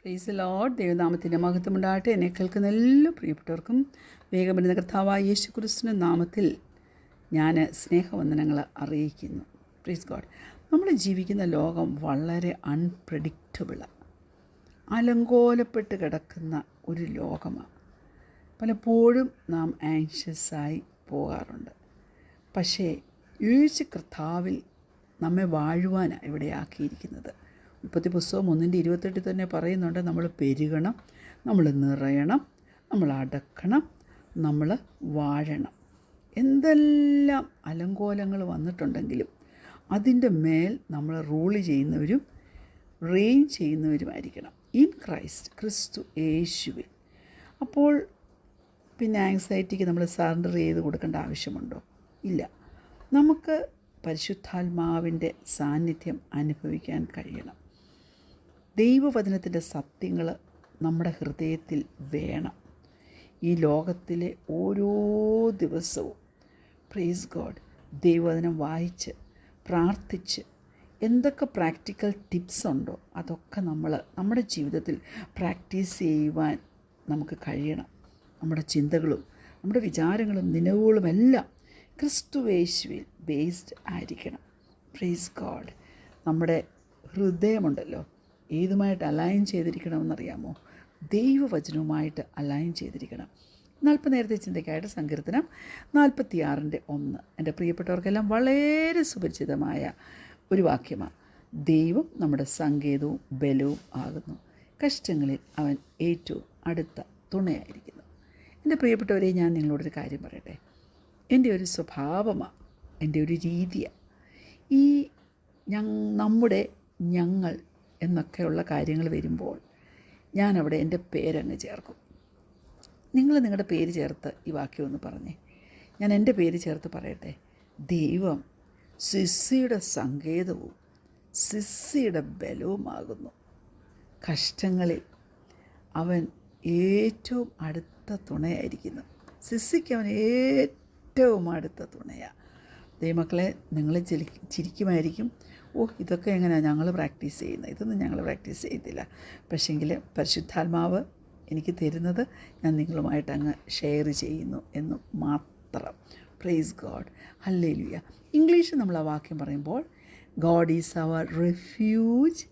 Praise Lord. ദൈവനാമത്തിൻ്റെ മഹത്വമുണ്ടാകട്ടെ. എന്നെ കേൾക്കുന്ന എല്ലാ പ്രിയപ്പെട്ടവർക്കും വേഗം വരുന്ന കർത്താവായ യേശു ക്രിസ്തുവിൻ്റെ നാമത്തിൽ ഞാൻ സ്നേഹവന്ദനങ്ങൾ അറിയിക്കുന്നു. Praise God. നമ്മൾ ജീവിക്കുന്ന ലോകം വളരെ അൺപ്രഡിക്റ്റബിളാണ്, അലങ്കോലപ്പെട്ട് കിടക്കുന്ന ഒരു ലോകമാണ്. പലപ്പോഴും നാം ആൻഷ്യസായി പോകാറുണ്ട്. പക്ഷേ യേശു കർത്താവിൽ നമ്മെ വാഴുവാനാണ് ഇവിടെ ആക്കിയിരിക്കുന്നത്. ഉൽപ്പത്തി പുസ്തകം 1:28 തന്നെ പറയുന്നുണ്ട്, നമ്മൾ പെരുകണം, നമ്മൾ നിറയണം, നമ്മൾ അടക്കണം, നമ്മൾ വാഴണം. എന്തെല്ലാം അലങ്കോലങ്ങൾ വന്നിട്ടുണ്ടെങ്കിലും അതിൻ്റെ മേൽ നമ്മൾ റൂള് ചെയ്യുന്നവരും റെയിൻ ചെയ്യുന്നവരുമായിരിക്കണം ഇൻ ക്രൈസ്റ്റ്, ക്രിസ്തു യേശുവിൽ. അപ്പോൾ പിന്നെ ആങ്സൈറ്റിക്ക് നമ്മൾ സറണ്ടർ ചെയ്ത് കൊടുക്കേണ്ട ആവശ്യമുണ്ടോ? ഇല്ല. നമുക്ക് പരിശുദ്ധാത്മാവിൻ്റെ സാന്നിധ്യം അനുഭവിക്കാൻ കഴിയണം. ദൈവവചനത്തിൻ്റെ സത്യങ്ങൾ നമ്മുടെ ഹൃദയത്തിൽ വേണം. ഈ ലോകത്തിലെ ഓരോ ദിവസവും പ്രൈസ് ഗോഡ് ദൈവവചനം വായിച്ച് പ്രാർത്ഥിച്ച് എന്തൊക്കെ പ്രാക്ടിക്കൽ ടിപ്സ് ഉണ്ടോ അതൊക്കെ നമ്മുടെ ജീവിതത്തിൽ പ്രാക്ടീസ് ചെയ്യുവാൻ നമുക്ക് കഴിയണം. നമ്മുടെ ചിന്തകളും നമ്മുടെ വിചാരങ്ങളും നിലവുകളും എല്ലാം ക്രിസ്തുയേശുവിൽ ബേസ്ഡ് ആയിരിക്കണം. Praise God. നമ്മുടെ ഹൃദയമുണ്ടല്ലോ, ഏതുമായിട്ട് അലൈൻ ചെയ്തിരിക്കണമെന്നറിയാമോ? ദൈവവചനവുമായിട്ട് അലൈൻ ചെയ്തിരിക്കണം. നേരത്തെ ചിന്തയ്ക്കായിട്ട് സങ്കീർത്തനം 46:1 എൻ്റെ പ്രിയപ്പെട്ടവർക്കെല്ലാം വളരെ സുപരിചിതമായ ഒരു വാക്യമാണ്. ദൈവം നമ്മുടെ സങ്കേതവും ബലവും ആകുന്നു, കഷ്ടങ്ങളിൽ അവൻ ഏറ്റവും അടുത്ത തുണയായിരിക്കുന്നു. എൻ്റെ പ്രിയപ്പെട്ടവരെ, ഞാൻ നിങ്ങളോടൊരു കാര്യം പറയട്ടെ. എൻ്റെ ഒരു സ്വഭാവമാണ്, എൻ്റെ ഒരു രീതിയാണ്. ഈ ഞങ്ങൾ എന്നൊക്കെയുള്ള കാര്യങ്ങൾ വരുമ്പോൾ ഞാനവിടെ എൻ്റെ പേരങ്ങ് ചേർക്കും. നിങ്ങൾ നിങ്ങളുടെ പേര് ചേർത്ത് ഈ വാക്യം ഒന്ന് പറഞ്ഞേ. ഞാൻ എൻ്റെ പേര് ചേർത്ത് പറയട്ടെ. ദൈവം സിസ്സിയുടെ സങ്കേതവും സിസ്സിയുടെ ബലവുമാകുന്നു, കഷ്ടങ്ങളിൽ അവൻ ഏറ്റവും അടുത്ത തുണയായിരിക്കുന്നു. സിസ്സിക്ക് അവൻ ഏറ്റവും അടുത്ത തുണയാണ്. ദൈവമക്കളെ, നിങ്ങൾ ചിരിക്കുമായിരിക്കും, ഇതൊക്കെ എങ്ങനെയാണ് ഞങ്ങൾ പ്രാക്ടീസ് ചെയ്യുന്നത്? ഇതൊന്നും ഞങ്ങൾ പ്രാക്ടീസ് ചെയ്തില്ല. പക്ഷേങ്കിൽ പരിശുദ്ധാത്മാവ് എനിക്ക് തരുന്നത് ഞാൻ നിങ്ങളുമായിട്ട് അങ്ങ് ഷെയർ ചെയ്യുന്നു എന്ന് മാത്രം. Price God, hallelujah. ഇംഗ്ലീഷ് നമ്മൾ ആ വാക്യം പറയുമ്പോൾ God is our refuge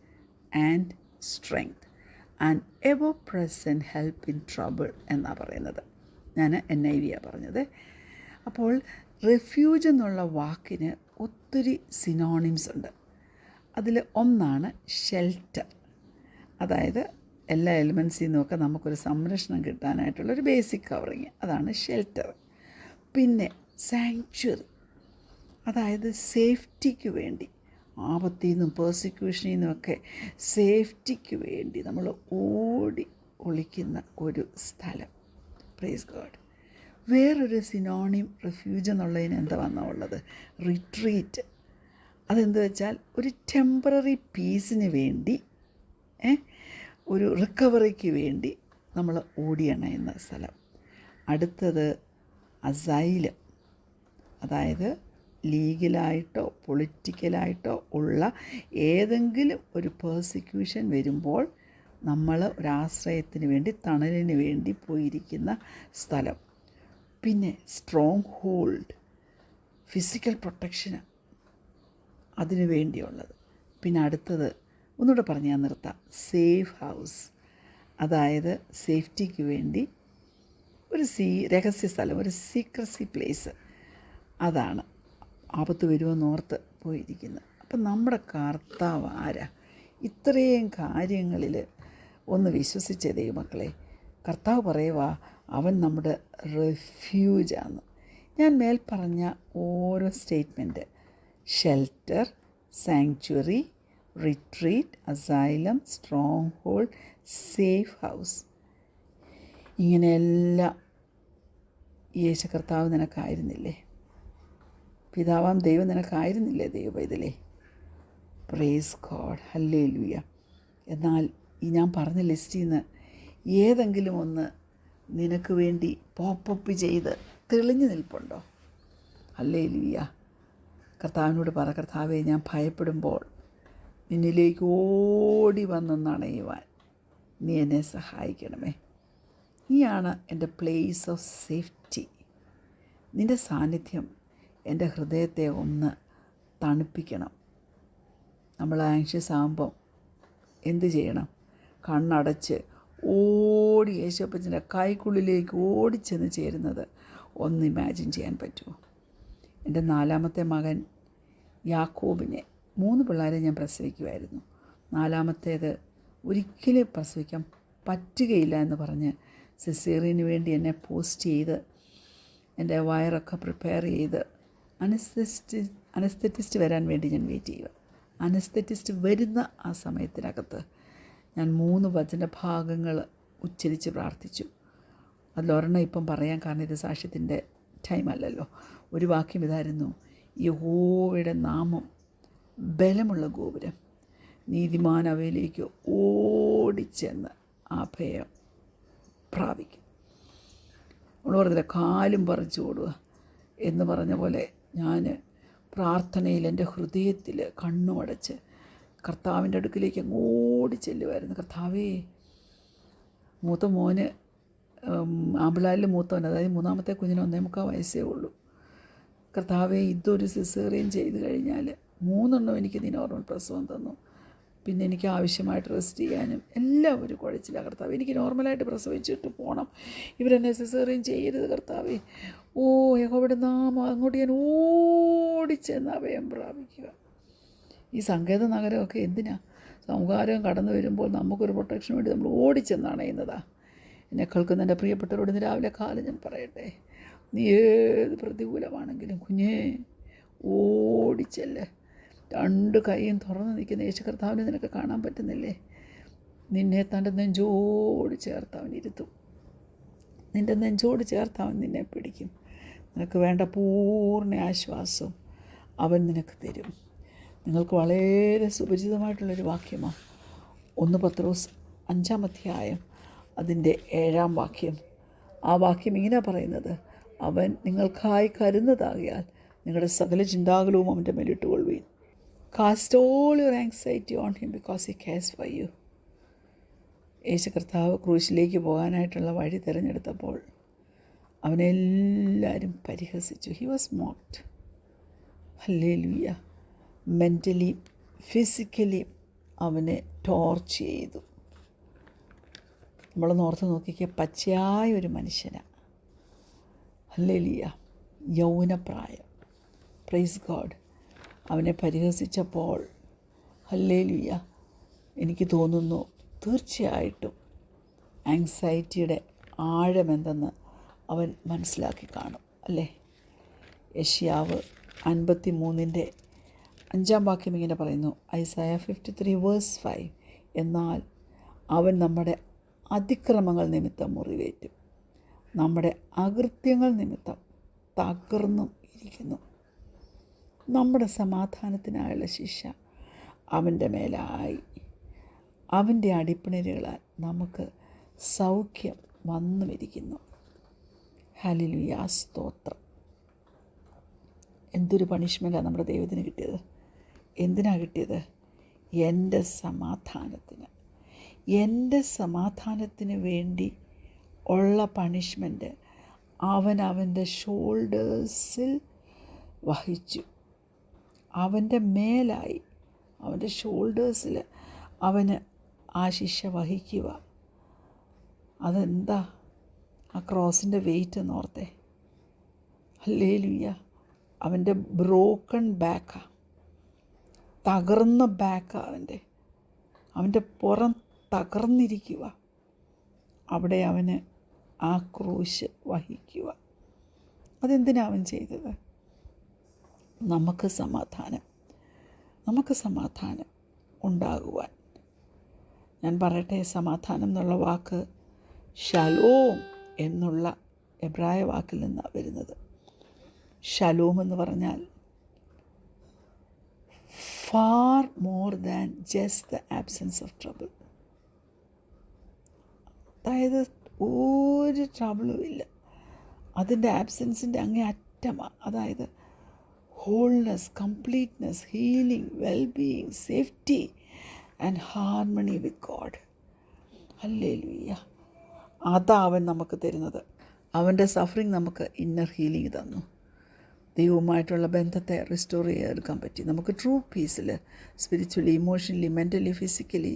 and strength and ever present help in trouble എന്നാണ് പറയുന്നത്. ഞാൻ NIV പറഞ്ഞത്. അപ്പോൾ റെഫ്യൂജ് എന്നുള്ള വാക്കിന് ഒത്തിരി സിനോണിംസ് ഉണ്ട്. അതിൽ ഒന്നാണ് ഷെൽട്ടർ. അതായത് എല്ലാ എലിമെൻസിൽ നിന്നുമൊക്കെ നമുക്കൊരു സംരക്ഷണം കിട്ടാനായിട്ടുള്ളൊരു ബേസിക് കവറിങ്, അതാണ് ഷെൽട്ടർ. പിന്നെ സാങ്ച്വറി, അതായത് സേഫ്റ്റിക്ക് വേണ്ടി, ആപത്തിൽ നിന്നും പേഴ്സിക്യൂഷനിൽ നിന്നുമൊക്കെ സേഫ്റ്റിക്ക് വേണ്ടി നമ്മൾ ഓടി ഒളിക്കുന്ന ഒരു സ്ഥലം. Praise God. വേറൊരു സിനോണിം റെഫ്യൂജ് എന്നുള്ളതിന് എന്താ വന്നുള്ളത്? റിട്രീറ്റ്. അതെന്ത് വെച്ചാൽ ഒരു ടെമ്പററി പീസിന് വേണ്ടി, ഒരു റിക്കവറിക്ക് വേണ്ടി നമ്മൾ ഓടിയണയുന്ന സ്ഥലം. അടുത്തത് അസൈലം. അതായത് ലീഗലായിട്ടോ പൊളിറ്റിക്കലായിട്ടോ ഉള്ള ഏതെങ്കിലും ഒരു പേഴ്സിക്യൂഷൻ വരുമ്പോൾ നമ്മൾ ഒരാശ്രയത്തിന് വേണ്ടി, തണലിന് വേണ്ടി പോയിരിക്കുന്ന സ്ഥലം. പിന്നെ സ്ട്രോങ് ഹോൾഡ്, ഫിസിക്കൽ പ്രൊട്ടക്ഷന് അതിനു വേണ്ടിയുള്ളത്. പിന്നെ അടുത്തത് ഒന്നുകൂടെ പറഞ്ഞ് ഞാൻ നിർത്താം, സേഫ് ഹൗസ്. അതായത് സേഫ്റ്റിക്ക് വേണ്ടി ഒരു രഹസ്യ സ്ഥലം, ഒരു സീക്രസി പ്ലേസ്. അതാണ് ആപത്ത് വരുമെന്നോർത്ത് പോയിരിക്കുന്നത്. അപ്പം നമ്മുടെ കർത്താവ് ആരാ? ഇത്രയും കാര്യങ്ങളിൽ ഒന്ന് വിശ്വസിച്ചേ ദൈവമക്കളെ. കർത്താവ് പറയുവാ അവൻ നമ്മുടെ റെഫ്യൂജാണ്. ഞാൻ മേൽ പറഞ്ഞ ഓരോ statement, shelter, sanctuary, retreat, asylum, strong hold, safe house, ഇങ്ങനെയെല്ലാം യേശു കർത്താവ് നിനക്കായിരുന്നില്ലേ? പിതാവാം ദൈവം നിനക്കായിരുന്നില്ലേ ദൈവപൈതലേ? Praise God, hallelujah. എന്നാൽ ഈ ഞാൻ പറഞ്ഞ ലിസ്റ്റിൽ നിന്ന് ഏതെങ്കിലും ഒന്ന് നിനക്ക് വേണ്ടി പോപ്പപ്പ് ചെയ്ത് തെളിഞ്ഞു നിൽപ്പുണ്ടോ? ഹല്ലേലൂയ. കർത്താവിനോട് പറ, കർത്താവെ, ഞാൻ ഭയപ്പെടുമ്പോൾ നിന്നിലേക്ക് ഓടി വന്നൊന്നണയുവാൻ നീ എന്നെ സഹായിക്കണമേ. നീയാണ് എൻ്റെ പ്ലേസ് ഓഫ് സേഫ്റ്റി. നിൻ്റെ സാന്നിധ്യം എൻ്റെ ഹൃദയത്തെ ഒന്ന് തണുപ്പിക്കണം. നമ്മൾ ആങ്ഷ്യസ് ആകുമ്പം എന്ത് ചെയ്യണം? കണ്ണടച്ച് ഓടി യേശുപ്പച്ചൻ്റെ കൈക്കുള്ളിലേക്ക് ഓടിച്ചെന്ന് ചേരുന്നത് ഒന്ന് ഇമാജിൻ ചെയ്യാൻ പറ്റുമോ? എൻ്റെ 4ാമത്തെ മകൻ യാക്കോബിനെ 3 പിള്ളേരെ ഞാൻ പ്രസവിക്കുമായിരുന്നു. 4ാമത്തേത് ഒരിക്കലും പ്രസവിക്കാൻ പറ്റുകയില്ല എന്ന് പറഞ്ഞ് സിസേറിയന് വേണ്ടി എന്നെ പോസ്റ്റ് ചെയ്ത് എൻ്റെ വയറൊക്കെ പ്രിപ്പയർ ചെയ്ത് അനസ്തെറ്റിസ്റ്റ് വരാൻ വേണ്ടി ഞാൻ വെയിറ്റ് ചെയ്യുക. അനസ്തെറ്റിസ്റ്റ് വരുന്ന ആ സമയത്തിനകത്ത് ഞാൻ 3 വചനഭാഗങ്ങൾ ഉച്ചരിച്ച് പ്രാർത്ഥിച്ചു. അതിലൊരെണ്ണം ഇപ്പം പറയാൻ കാരണം ഇത് സാക്ഷ്യത്തിൻ്റെ ടൈം അല്ലല്ലോ. ഒരു വാക്യം ഇതായിരുന്നു: യഹോവയുടെ നാമം ബലമുള്ള ഗോപുരം, നീതിമാൻ അവയിലേക്ക് ഓടിച്ചെന്ന് അഭയം പ്രാപിക്കും. നമ്മൾ പറഞ്ഞില്ല കാലും പറിച്ചു ഓടുക എന്ന് പറഞ്ഞ പോലെ ഞാൻ പ്രാർത്ഥനയിൽ എൻ്റെ ഹൃദയത്തിൽ കണ്ണുമടച്ച് കർത്താവിൻ്റെ അടുക്കിലേക്ക് അങ്ങ് ഓടിച്ചെല്ലുമായിരുന്നു. കർത്താവേ, മൂത്ത മോന് ആമ്പിളാരിൽ മൂത്തവൻ, അതായത് 3ാമത്തെ കുഞ്ഞിന് 1.25 വയസ്സേ ഉള്ളൂ. കർത്താവേ, ഇതൊരു സിസേറിയൻ ചെയ്ത് കഴിഞ്ഞാൽ 3 എനിക്ക് നീ നോർമൽ പ്രസവം തന്നു. പിന്നെ എനിക്ക് ആവശ്യമായിട്ട് റെസ്റ്റ് ചെയ്യാനും എല്ലാം ഒരു കുഴച്ചില്ല കർത്താവ്. എനിക്ക് നോർമലായിട്ട് പ്രസവിച്ചിട്ട് പോകണം, ഇവരെന്നെ സിസേറിയൻ ചെയ്യരുത് കർത്താവേ. ഓ യഹോവയുടെ നാമം, അങ്ങോട്ട് ഞാൻ ഓടിച്ചെന്ന് അഭയം പ്രാപിക്കുക. ഈ സങ്കേത നഗരമൊക്കെ എന്തിനാ? സംഹാരം കടന്നു വരുമ്പോൾ നമുക്കൊരു പ്രൊട്ടക്ഷന് വേണ്ടി നമ്മൾ ഓടിച്ചെന്നാണ് ചെയ്യുന്നതാ. എന്നെ കേൾക്കുന്ന എൻ്റെ പ്രിയപ്പെട്ടവരോട് ഇന്ന് രാവിലെ കാലം ഞാൻ പറയട്ടെ, നീ ഏത് പ്രതികൂലമാണെങ്കിലും കുഞ്ഞേ ഓടിച്ചല്ലേ. 2 കൈയും തുറന്ന് നിൽക്കുന്ന യേശു കർത്താവിനെ നിനക്ക് കാണാൻ പറ്റുന്നില്ലേ? നിന്നെ തൻ്റെ നെഞ്ചോട് ചേർത്തവൻ ഇരുത്തും. നിൻ്റെ നെഞ്ചോട് ചേർത്തവൻ നിന്നെ പിടിക്കും. നിനക്ക് വേണ്ട പൂർണ്ണ ആശ്വാസം അവൻ നിനക്ക് തരും. നിങ്ങൾക്ക് വളരെ സുപരിചിതമായിട്ടുള്ളൊരു വാക്യമാണ് 1 പത്രോസ് 5-ാം അധ്യായം അതിൻ്റെ 7-ാം വാക്യം. ആ വാക്യം ഇങ്ങനെ പറയുന്നത്: അവൻ നിങ്ങൾക്കായി കരുന്നതാകിയാൽ നിങ്ങളുടെ സകല ചിന്താകുലവും അവൻ്റെ മേലിട്ടുകൊള്ളുവീൻ. Cast all your anxiety on him because he cares for you. Yeshu കർത്താവ് ക്രൂശിലേക്ക് പോകാനായിട്ടുള്ള വഴി തിരഞ്ഞെടുത്തപ്പോൾ അവനെല്ലാവരും പരിഹസിച്ചു. He was mocked. Hallelujah. Mentally physically അവനെ ടോർച്ച് ചെയ്തു. നമ്മളൊന്ന് ഓർത്ത് നോക്കിക്കുക, പച്ചയായ ഒരു മനുഷ്യനാണ്. ഹല്ലേലൂയ. യൗവനപ്രായം. Praise God. അവനെ പരിഹസിച്ചപ്പോൾ ഹല്ലേലൂയ, എനിക്ക് തോന്നുന്നു തീർച്ചയായിട്ടും ആങ്സൈറ്റിയുടെ ആഴമെന്തെന്ന് അവൻ മനസ്സിലാക്കി കാണും, അല്ലേ? യെശയ്യാവ് 53-ന്റെ 5-ാം വാക്യം ഇങ്ങനെ പറയുന്നു, ഐസയ 53:5, എന്നാൽ അവൻ നമ്മുടെ അതിക്രമങ്ങൾ നിമിത്തം മുറിവേറ്റും, നമ്മുടെ അകൃത്യങ്ങൾ നിമിത്തം തകർന്നും ഇരിക്കുന്നു. നമ്മുടെ സമാധാനത്തിനായുള്ള ശിക്ഷ അവൻ്റെ മേലായി, അവൻ്റെ അടിപ്പിണരുകളാൽ നമുക്ക് സൗഖ്യം വന്നുമിരിക്കുന്നു. ഹല്ലേലൂയ, സ്തോത്രം. എന്തൊരു പണിഷ്മെൻറ്റാണ് നമ്മുടെ ദൈവത്തിന് കിട്ടിയത്. എന്തിനാണ് കിട്ടിയത്? എൻ്റെ സമാധാനത്തിന് വേണ്ടി ഉള്ള പണിഷ്മെൻറ്റ് അവൻ അവൻ്റെ ഷോൾഡേഴ്സിൽ വഹിച്ചു. അവൻ്റെ മേലായി, അവൻ്റെ ഷോൾഡേഴ്സിൽ അവന് ആ ശിക്ഷ വഹിക്കുക. അതെന്താ? ആ ക്രോസിൻ്റെ വെയിറ്റ് എന്നോർത്തേ. ഹല്ലേലൂയ. അവൻ്റെ ബ്രോക്കൺ ബാക്കാണ്, തകർന്ന ബാക്കാണ് അവൻ്റെ പുറം തകർന്നിരിക്കുക. അവിടെ അവന് ആ ക്രൂശ് വഹിക്കുക. അതെന്തിനാ അവൻ ചെയ്തത്? നമുക്ക് സമാധാനം ഉണ്ടാകുവാൻ. ഞാൻ പറയട്ടെ, സമാധാനം എന്നുള്ള വാക്ക് ഷലോം എന്നുള്ള എബ്രായ വാക്കിൽ നിന്നാണ് വരുന്നത്. ഷലോം എന്ന് പറഞ്ഞാൽ far more than just the absence of trouble. അതായത് ഒരു ട്രബിളും ഇല്ല, അതിൻ്റെ ആബ്സെൻസിൻ്റെ അങ്ങേ അറ്റമാണ്. അതായത് wholeness, completeness, healing, well-being, safety and harmony with God. Hallelujah. അതാ അവൻ നമുക്ക് തരുന്നത്. അവൻ്റെ സഫറിങ് നമുക്ക് ഇന്നർ ഹീലിംഗ് തന്നു. ദൈവവുമായിട്ടുള്ള ബന്ധത്തെ റിസ്റ്റോർ ചെയ്തെടുക്കാൻ പറ്റി. നമുക്ക് ട്രൂ പീസിൽ, spiritually, emotionally, mentally, physically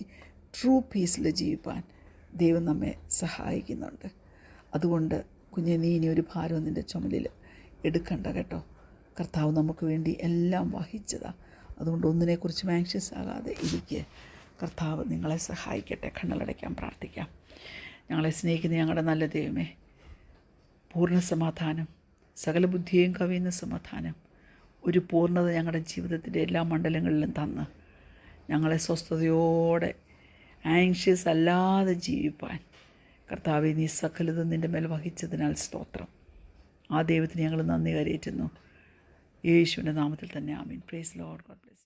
true പീസിൽ ജീവിപ്പാൻ ദൈവം നമ്മെ സഹായിക്കുന്നുണ്ട്. അതുകൊണ്ട് കുഞ്ഞെ, നീ ഇനി ഒരു ഭാരവും നിൻ്റെ ചുമലിൽ എടുക്കണ്ട കേട്ടോ. കർത്താവ് നമുക്ക് വേണ്ടി എല്ലാം വഹിച്ചതാണ്. അതുകൊണ്ട് ഒന്നിനെക്കുറിച്ചും ആങ്ഷ്യസ് ആകാതെ ഇരിക്കുക. കർത്താവ് നിങ്ങളെ സഹായിക്കട്ടെ. കണ്ണുകളടയ്ക്കാൻ പ്രാർത്ഥിക്കാം. ഞങ്ങളെ സ്നേഹിക്കുന്ന ഞങ്ങളുടെ നല്ല ദൈവമേ, പൂർണ്ണ സമാധാനം, സകല ബുദ്ധിയെയും കവിയുന്ന സമാധാനം, ഒരു പൂർണ്ണത ഞങ്ങളുടെ ജീവിതത്തിൻ്റെ എല്ലാ മണ്ഡലങ്ങളിലും തന്ന് ഞങ്ങളെ സ്വസ്ഥതയോടെ ആങ്ഷ്യസ് അല്ലാതെ ജീവിപ്പാൻ കർത്താവെ, നീ സകലതും നിൻ്റെ മേൽ വഹിച്ചതിനാൽ സ്തോത്രം. ആ ദൈവത്തിന് ഞങ്ങൾ നന്ദി കരയേറ്റുന്നു. യേശുവിൻ്റെ നാമത്തിൽ തന്നെ ആമീൻ. Praise Lord. God bless.